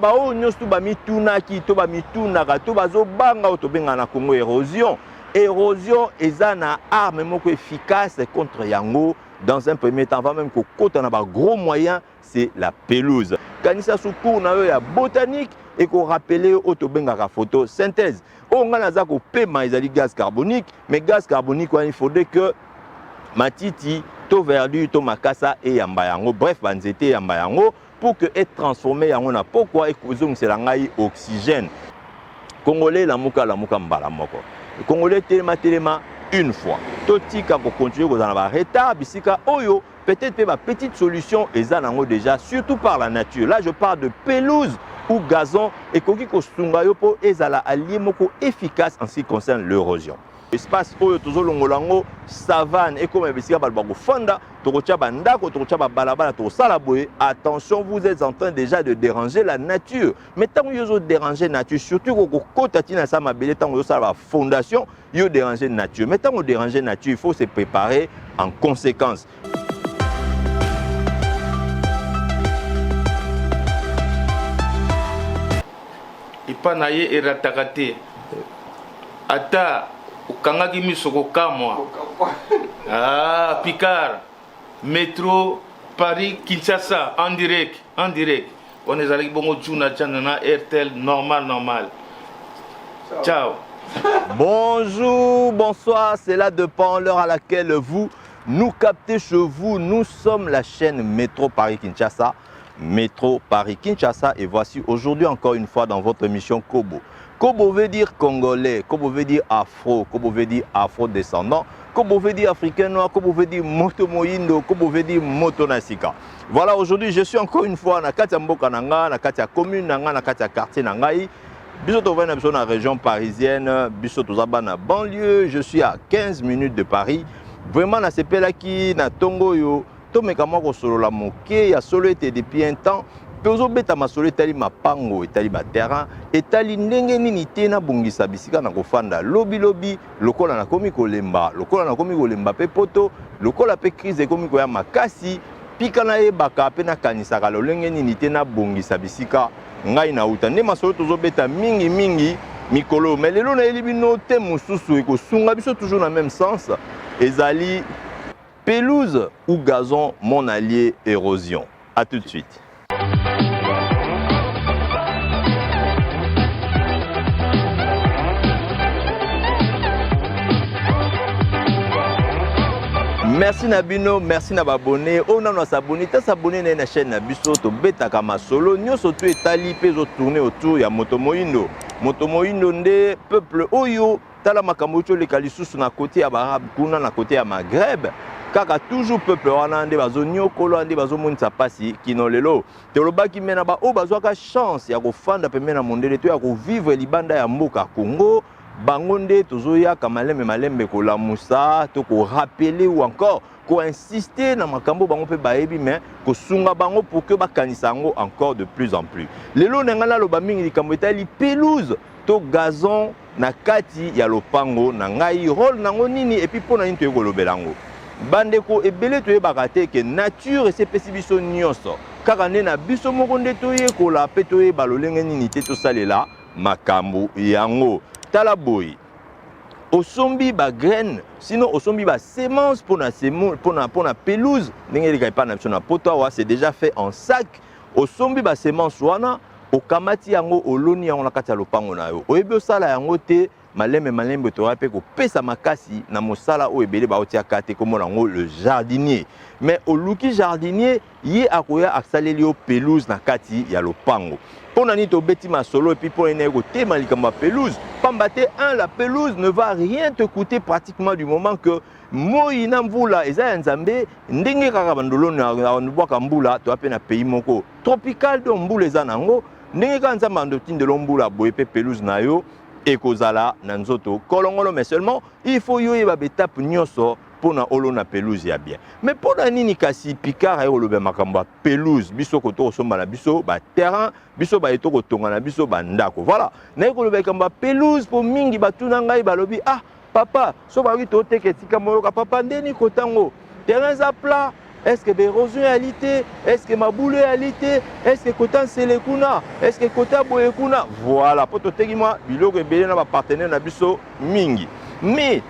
Bao nyonso ba mitunaki to ba mitunaka to bazo banga to benga na Congo érosion. Érosion eza na arme moko efficace contre yango dans un premier temps avant même que kota na ba gros moyens, c'est la pelouse. Kanisa soukour na yo ya botanique et ko rappeler o to benga ka photosynthèse. O ngana za ko pema ezali gaz carbonique, mais gaz carbonique il faudrait que matiti to verdure to makasa et yamba yango, bref banzete yamba yango pour que être transformé en a pourquoi c'est l'angaï oxygène. Congolais la muka mbala moko. Congolais téléma une fois. Totika pour continuer aux en retard bisika oyo peut-être ma petite solution et zanango déjà surtout par la nature. Là je parle de pelouse ou gazon et koki ko sunga yo po ezala allié moko efficace en ce qui concerne l'érosion. Espace oyo tozolongolango savane et comme bisika balbako fonda tokocha bandako tokocha balabala to sala boye. Attention, vous êtes en train déjà de déranger la nature. Mais tant que vous déranger la nature, surtout que kotatina sa mabele tant que ça la fondation, vous déranger la nature. Mais tant que vous déranger la nature, il faut se préparer en conséquence. Ipanaye eratakate ata ukangaki misoko kamwa. Ah, Picard, métro Paris Kinshasa en direct. On est allé bongo tuna channel RTL normal. Ciao. Bonjour, bonsoir, c'est là dépend l'heure à laquelle vous nous captez chez vous. Nous sommes la chaîne Métro Paris Kinshasa. Métro Paris Kinshasa et voici aujourd'hui encore une fois dans votre émission Kobo. Kobo veut dire congolais, Kobo veut dire afro, Kobo veut dire afro-descendant, Kobo veut dire africain noir, Kobo veut dire moto moyindo, Kobo veut dire moto nasika. Voilà, aujourd'hui je suis encore une fois na katia mboka nanga, na katia commune nanga, na katia quartier nangai. Biso toza na biso na région parisienne, biso toza na banlieue, je suis à 15 minutes de Paris. Vraiment na sepelaki na tongo yo, to mekama ko solo la moke, ya solo été depuis un temps. Pezo beta masolo etali mapango etali ba terrain etali ndenge nini te na bongisa bisika na kofanda lobi lokola na komi kolemba pe poto lokola pe crise ekomi koya makasi pika na yebaka pe na kanisaka lolenge nini te na bongisa bisika ngai na uta nde masolo tozo beta mingi mikolo mais lelo na elibi no te mususu ekosunga biso toujours na même sens ezali pelouse ou gazon mon allié érosion. À tout de suite. Merci Nabino, merci Nababone. On a s'abonné, t'as s'abonné à la chaîne Nabiso, to beta kama solo. Nous surtout etali peso tourner autour ya Motomoindo. Motomoindo nde peuple oyo tala makambocho le kalisusu na côté ya Arab kuna na côté ya Maghreb. Kaka toujours peuple wana nde bazo nyokolo ande bazo monisa pasi kino lelo. Teoloba ki mena ba o bazo ka chance ya kofanda pemena mondele to ya ko vivre libanda ya mboka Congo. Bangonde tozoya malembe ko la musa to ko rappeler ou encore ko insister na makambo bango pe baebi mais ko sunga bango pour que bakanisa ngo encore de plus en plus. Lelo ngala lo ba mingi likambo etali pelouse to gazon na kati ya lopango na ngai rôle nango nini et puis pona nini to ekolobelango. Bandeko ebele to yebaka te ke nature esepesi biso nyonso kaka nde na biso moko nde toyekola pe toyeba lolenge nini te tosalela makambo yango. Tala boy osombi ba graine sinon osombi ba semence pour na pelouse ndenge lika pa na biso na poto wa c'est déjà fait en sac. Osombi ba semence wana okamati yango oloni yango na kati ya lopango na yo oyebi osala yango te malembe to rape ko pesa makasi na mosala o ebele ba otia kate comme nango le jardinier mais oluki jardinier ye akoya aksaleli o pelouse na kati ya lopango. Pour nani to beti masolo et puis pour ene ko tema likamba pelouse pambate la pelouse ne va rien te coûter pratiquement du moment que moyina mvula eza nzambe ndenge kaka bandolo na bwaka mbula to apena pays moko tropical do mbula eza nango ndenge ka nzamba ndo tindelo mbula boye pe pelouse na yo ekozala na nzoto kolongolo mais seulement il faut yo yeba betape nyonso pona olo na pelouse ya bien. Mais pona nini kasi Picard ayo lobe makambo pelouse biso ko to somba na biso ba terrain biso ba eto ko tonga na biso ba ndako. Voilà. Na ko lobe kamba pelouse po mingi batuna ngai balobi ah papa so ba wi to teke tika moyo ka papa ndeni ko tango terrain za plat est-ce que l'érosion est alité, est-ce que ma boule est alité, est-ce que Kotan Selekuna, est-ce que Kota Boyekuna. Voilà, pour tout moi, biloko ebele na ba partenaire na biso mingi. Mais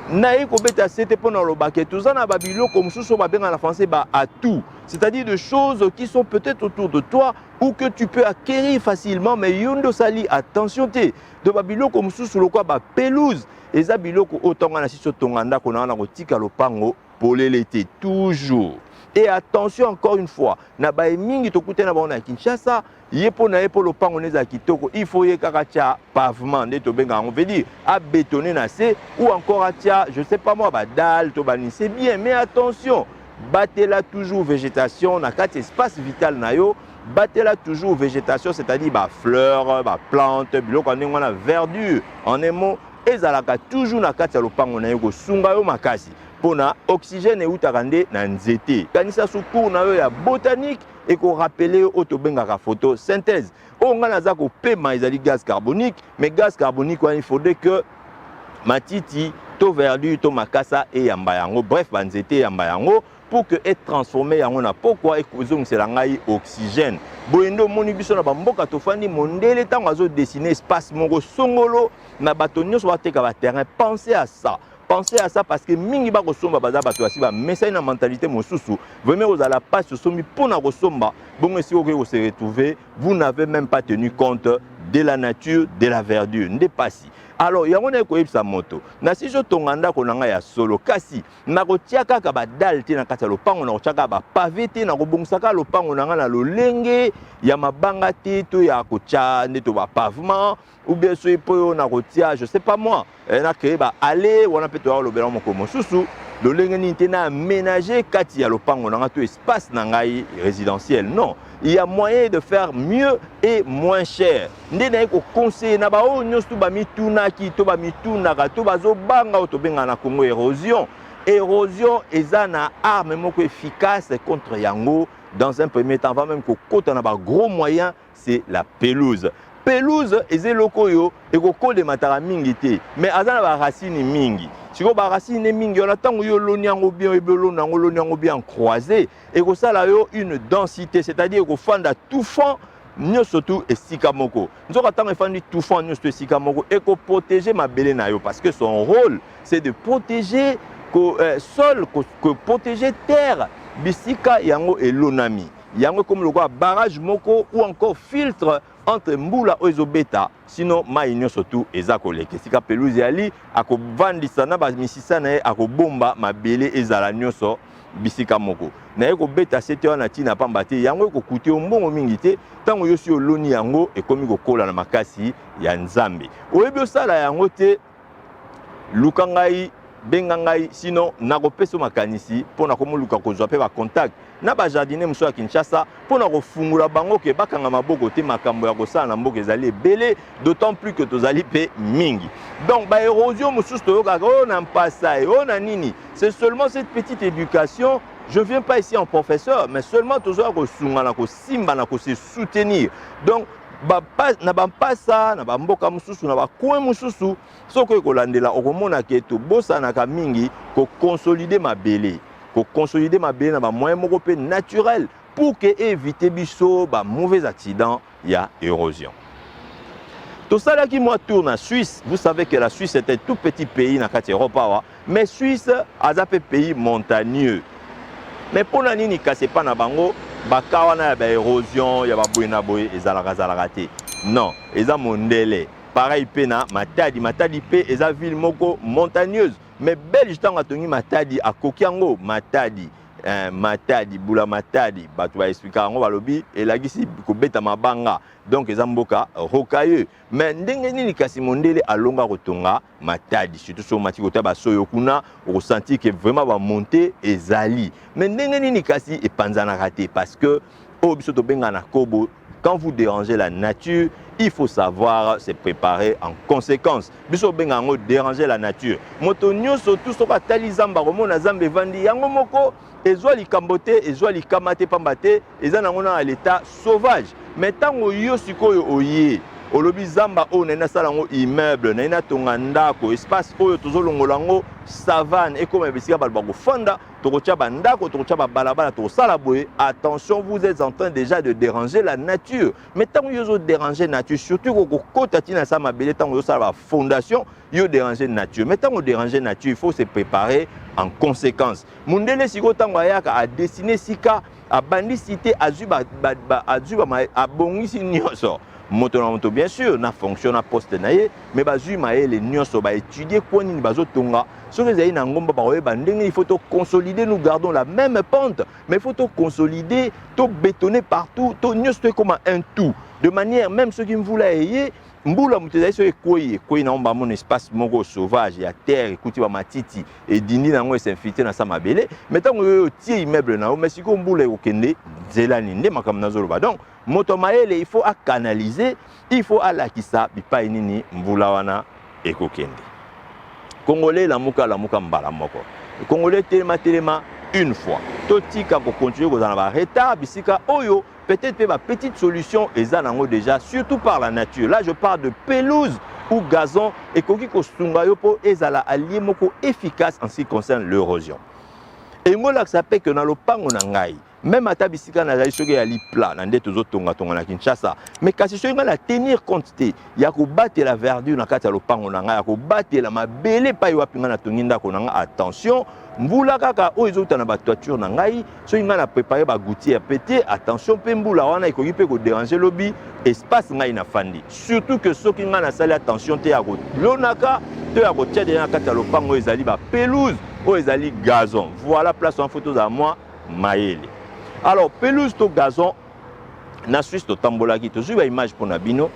naïe kobeta c'était pour le baquet tout ça na ba biloko mususu ba benga na français ba atout, c'est-à-dire de choses qui sont peut-être autour de toi ou que tu peux acquérir facilement, mais yondo sali attention te de ba biloko mususu lokwa ba pelouse eza biloko otonga na siso tonganda ko na kotika lopango polele te toujours. Et attention encore une fois, na ba mingi to kutena ba na Kinshasa, yepo na yepo lopango neza kitoko, il faut ye kakacha pavement de to benga on veut dire à bétonner na se ou encore atia, je sais pas moi ba dalle to bani, c'est bien mais attention, battez-la toujours végétation na kat espace vital na yo, battez-la toujours végétation, c'est-à-dire ba fleurs, ba plantes, biloko ndenge na verdure, en un mot ezalaka toujours na kat ya lopango na yo ko sunga yo makasi. Pona oxygène et outarande na nzete. Kanisa sous cours na yo ya botanique et qu'on rappelle au tobengaka photosynthèse. On a naza ko pema ezali gaz carbonique, mais gaz carbonique il faudrait que matiti to verdure to makasa et yamba yango, bref banzete yamba yango pour que être transformé yango na pourquoi ekozong selangai oxygène. Boyendo moni biso na bamboka to fandi mondele tango azo dessiner espace moko songolo na bato nyonso bateka ba terrain, pensez à ça. Pensez à ça parce que mingi ba kosomba baza bato asi ba message na mentalité mosusu vraiment vous allez pas se sommi pour na kosomba bon si vous se retrouver vous n'avez même pas tenu compte de la nature de la verdure n'est pas si. Alors yango na ko yebisa moto na si jo tonganda ko nanga ya solo kasi na ko tiaka ka ba dalte na kata lopango na ko tiaka ba pavé te na ko bongsaka lopango nanga na lolenge ya mabanga te to ya ko tia neto ba pavement ou bien so ipo na ko tia je sais pas moi na créer ba aller wana pe to ya lobela moko mosusu lolenge ni te na aménager kati ya lopango nanga to espace na ngai résidentiel non. Il y a moyen de faire mieux et moins cher. Ndena ko conseiller na ba o nyonso ba mituna ki to ba mituna ka to bazo banga to benga na Congo érosion. Érosion eza na arme moko efficace contre yango dans un premier temps avant même ko kota na ba gros moyen c'est la pelouse. Pelouse eze lokoyo e ko kode matara mingi te mais azana ba racine mingi. Siko ba racine mingi on attend yo loni yango bien ebelo na ngolo yango bien croisé et ko sala yo une densité c'est-à-dire ko fanda tout fond nyonso tout esika moko. Nzoka tango fandi tout fond nyonso esika moko et ko protéger mabele na yo parce que son rôle c'est de protéger sol ko protéger terre bisika yango elonami. Yango comme le barrage moko ou encore filtre entre mbula ozo beta sinon mai nyonso tout ezako leke sika pelouse ali akovandisa na ba misisa na akobomba mabele ezala nyonso bisika moko na ko beta sete wana tina pamba te yango ko kuti mbongo mingi te tango yosi oloni yango ekomi kokola na makasi ya nzambe oyebi osala yango te lukangai bengangai sinon nakopesa makanisi pona komuluka kozwa pe ba contact na ba jardinier muso ya Kinshasa pona kofungula bango ke bakanga maboko te makambo ya kosala na mboka ezali ebele d'autant plus que tozali pe mingi donc ba érosion mususu toyoka o na mpasa o na nini c'est seulement cette petite éducation. Je ne viens pas ici en professeur mais seulement tozoa ko sunga na ko simba na ko se soutenir donc na bampasa na bamboka mususu na bakoin mususu soko ekolandela okomona ke to bosanaka mingi ko consolider mabele na ba moyen moko pe naturel pour que éviter biso ba mauvais accident ya érosion. Tout ça là qui moi tourne en Suisse, vous savez que la Suisse est un tout petit pays na kati Europe mais Suisse a un pays montagneux. Mais pour la nini kase pa na bango bakawa na ba érosion ya ba boy na boy ezalaka te. Non, eza mondele. Pareil pe na Matadi pe eza ville moko montagneuse. Mais belge tanga tongi Matadi akokiango Matadi bula Matadi bato ba expliquer ngo balobi elagisi ko beta mabanga. Donc eza mboka rocailleux. Mais ndenge nini kasi mondele alonga kotonga Matadi surtout so mati kota ba soyo kuna o senti que vraiment ba monter ezali. Mais ndenge nini kasi epanzana raté parce que au biso to benga na kobo quand vous dérangez la nature, il faut savoir se préparer en conséquence. Biso benga ngo déranger la nature. Moto nyonso tout so ka tali zamba komona zambe vandi yango moko ezwa likambote ezwa likamate pambate eza nango na l'état sauvage. Mais tango yo sikoyo oye olobi zamba o na sala ngo immeuble na tonga ndako espace oyo tozolongola ngo savane et comme bisika balba ko fonda attention, vous êtes en train déjà de déranger la nature. Mais tant que vous dérangez la nature, surtout que vous avez la fondation, vous dérangez la nature. Mais tant que vous dérangez la nature, il faut se préparer en conséquence. Mundele siko tango ayaka a dessiner sika a bandi cité a bongisi nyoso. Moto na moto bien sûr na fonction na poste na ye mais bazui maele nyoso ba étudier quoi ni bazo tonga so que zai na ngomba ba oyeba ndenge il faut to consolider, nous gardons la même pente mais il faut to consolider, to bétonner partout, to nyoso comme un tout de manière même ceux qui me voulaient ayé mbula mutezai so ekoi na omba mon espace moko sauvage ya terre ekuti ba matiti et dindi na ngo s'infiltrer na sa mabele mais tant que tie immeuble na o mais siko mbula ekende zela ninde makam na zolo ba donc moto maele il faut à canaliser, il faut à lakisa bipa nini mbula wana ekokende. Congolais la muka mbala moko. Congolais telema une fois. Totika pour continuer ko ba retard bisika oyo peut-être ma petite solution est déjà surtout par la nature. Là je parle de pelouse ou gazon et koki ko sunga yo po ezala allié moko efficace en ce qui concerne l'érosion. Et ngola ça fait que dans le pango na ngai même à tabisika na zali soki ali plat na nde tozo tonga na Kinshasa mais kasi soki la tenir compte te ya ko battre la verdure na kati ya lopango na ngai ya ko battre la mabele pa yo apinga na tonginda ko na ngai attention mbula kaka o ezota na ba toiture na ngai soki ngai na préparer ba gouttière pété attention pe mbula wana ikoki pe ko déranger lobi espace ngai na fandi surtout que soki ngai na sali attention te ya ko lonaka te ya ko tia de na kati ya lopango ezali ba pelouse o ezali gazon. Voilà place en photo à moi maele. Alors, pelouse to gazon, na Suisse to tambolaki, to zuba image pour Nabino.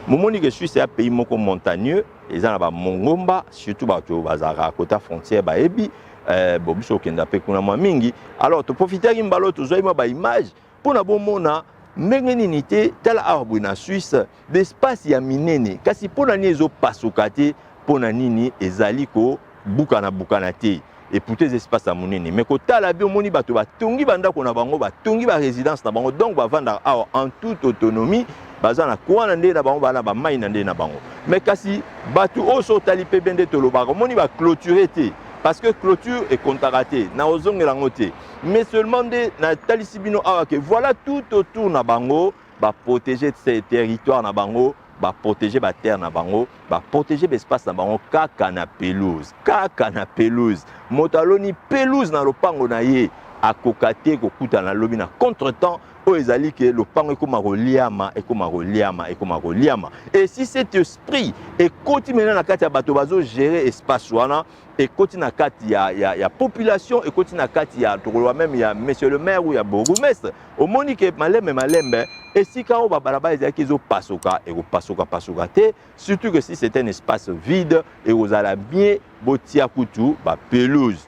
Momoni que Suisse est un pays moko montagneux, et en a Mongomba, surtout bato bazara côté frontière ba ebi, bobiso kenda pe kuna mingi. Alors, to profiter gimbalo to zuba ba image pour na bomona ndenge nini te tala arbre na Suisse, d'espace ya minene, kasi pona ni ezo pasukate, pona nini ezali ko bukana te. Et pour tes espaces à monene mais quand tu as la biomoni bato ba tongi banda ko na bango ba tongi ba résidence na bango donc ba vendre en toute autonomie baza na kwa na nde na bango ba na ba mai na nde na bango mais kasi bato o so tali pe bende to lo ba moni ba clôturer te parce que clôture est contractée na ozongela ngote mais seulement de na tali sibino awa que voilà tout autour na bango ba protéger ces territoires na bango ba protéger ba terre na bango ba protéger l'espace na bango kaka na pelouse motaloni pelouse na lopango na ye akokate kokuta na lobi na contretemps o ezali ke lopango ekoma koliama et si cet esprit ekoti mena na kati ya bato bazo gérer espace wana ekoti na kati ya population ekoti na kati ya tokoloba même ya monsieur le maire ou ya bourgmestre omoni ke malembe esika o babalaba ezaki zo pasoka te surtout que si c'est un espace vide et vous allez bien botia kutu ba pelouse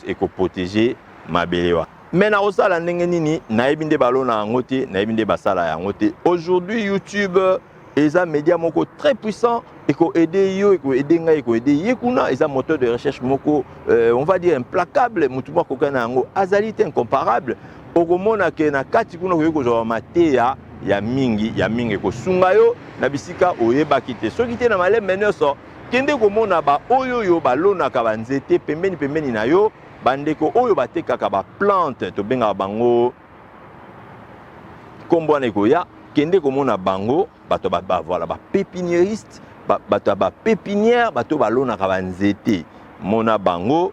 eko protéger mabelewa. Mais na osala ndenge nini nayebi nde balona yango te nayebi nde basala yango te. Aujourd'hui YouTube eza média moko très puissant eko aider yo eko aider ngai eko aider yekuna eza moteur de recherche moko on va dire implacable mutu moko kana yango azali te incomparable okomona ke na kati kuna ko zo mateya ya mingi ko sunga yo na bisika oyebaki te soki te na malembe nyonso kende komona ba oyo yo balona ka banzete pembeni na yo bandeko oyo batekaka ba plante to benga bango kombo na ekoya kende komona bango bato voilà ba pépiniériste bato ba pépinière bato balona ka banzete mona bango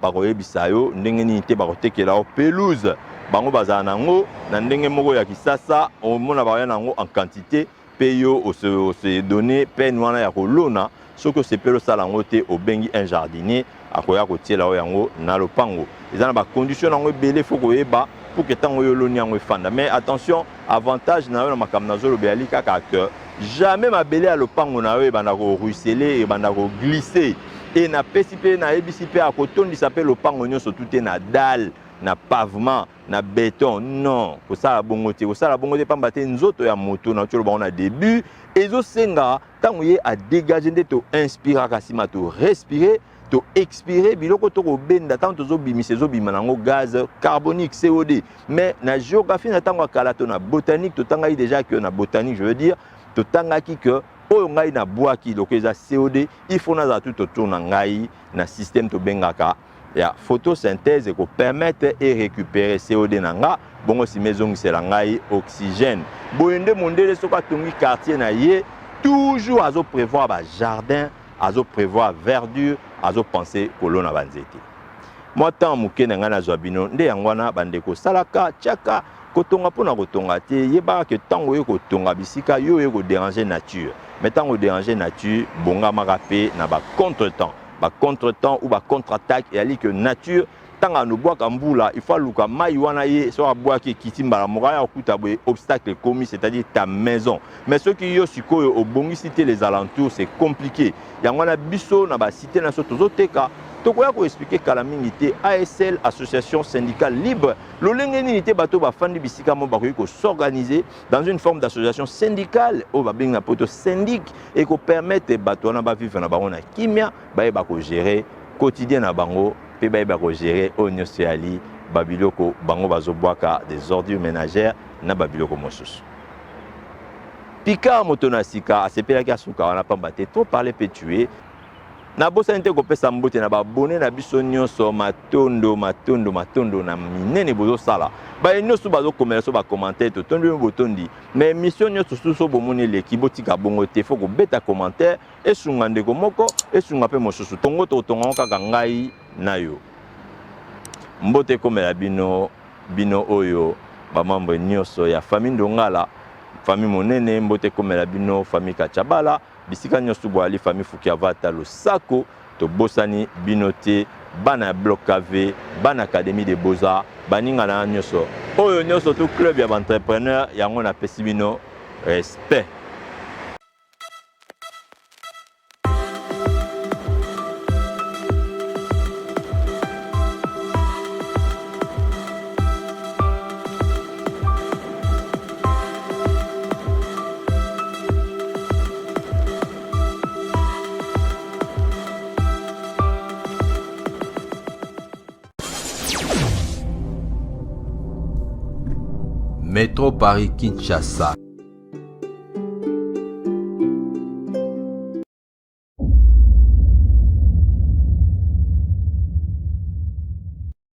bakoyebisa yo ndenge nini te bakotekela o pelouse bango bazala nango na ndenge moko ya kisasa omona ba nango en quantité pe yo se donner peine wana ya kolona soko sepelo sala ngo te obengi un jardinier akoya kotiela o yango na lopango ezana ba condition nango ebele faut koyeba pour que tango yo loni yango efanda mais attention avantage na yo na makamna zolo beali kaka que jamais mabele ya lopango na yo ebanda ko ruisseler ebanda ko glisser et na pesipe na ebisipe akotondisa pe lopango nyonso tout na dalle na pavement na béton non kosala bongo te pamba te nzoto ya moto na tolo bango na début ezo senga tango ye a dégager nde to inspira kasima to respirer to expirer biloko to ko benda tango tozo bimisa zo bima nango gaz carbonique CO2 mais na géographie na tango kala to na botanique to tanga déjà que na botanique je veux dire to tanga ki que oyo ngai na boaki loko eza CO2 il faut na za tout autour na ngai na système to bengaka ya photosynthèse ko permettre et récupérer CO2 nanga bongo si maison c'est ngai oxygène boyende mondele soka tongi quartier na ye toujours azo prévoir ba jardin azo prévoir verdure azo penser kolona banzete moi tant muke na ngana zwabino nde yangwana bandeko salaka tiaka kotonga pona kotonga te yeba ke tango yo kotonga bisika yo yo ko déranger nature mais tango déranger nature bonga makape na ba contretemps ou ba contre-attaque et ali que nature tanga no boaka mbula il faut luka mai wana ye so aboaki kitimba la moraya okuta boye obstacle commis c'est-à-dire ta maison mais ceux qui yo sikoyo obongisi te les alentours c'est compliqué yangwana biso na ba cité na so tozoteka tokoya ko expliquer kala mingi te ASL association syndicale libre lolenge nini te bato bafandi bisika mo bakoki ko s'organiser dans une forme d'association syndicale o babenga poto syndic et ko permettre bato na ba vivre na bango na kimia ba ko gérer quotidien na bango pe ba ko gérer onyo seali babiloko bango bazobwaka des ordures ménagères na babiloko mosusu Picard motonasika asepelaki asuka wana pamba te trop parler peut tuer na bosa nte ko pesa mbote na ba abonné na biso nyonso matondo na minene bozo sala ba nyonso bazo komela so ba commentaire to tondi botondi mais mission nyonso suso bomoni leki botika bongo te faut ko beta commentaire et sunga ndeko moko et sunga pe mosusu tongo to tonga kaka ngai na yo mbote komela bino oyo ba mambo nyonso ya famille ndongala famille monene mbote komela bino famille Kachabala bisika nyonso boali famille Fukiavata lo sako to bosani binote bana bloc KV bana académie des beaux-arts baninga na nyonso oyo nyonso to club ya entrepreneur yango na pesi bino respect. Métro Paris Kinshasa,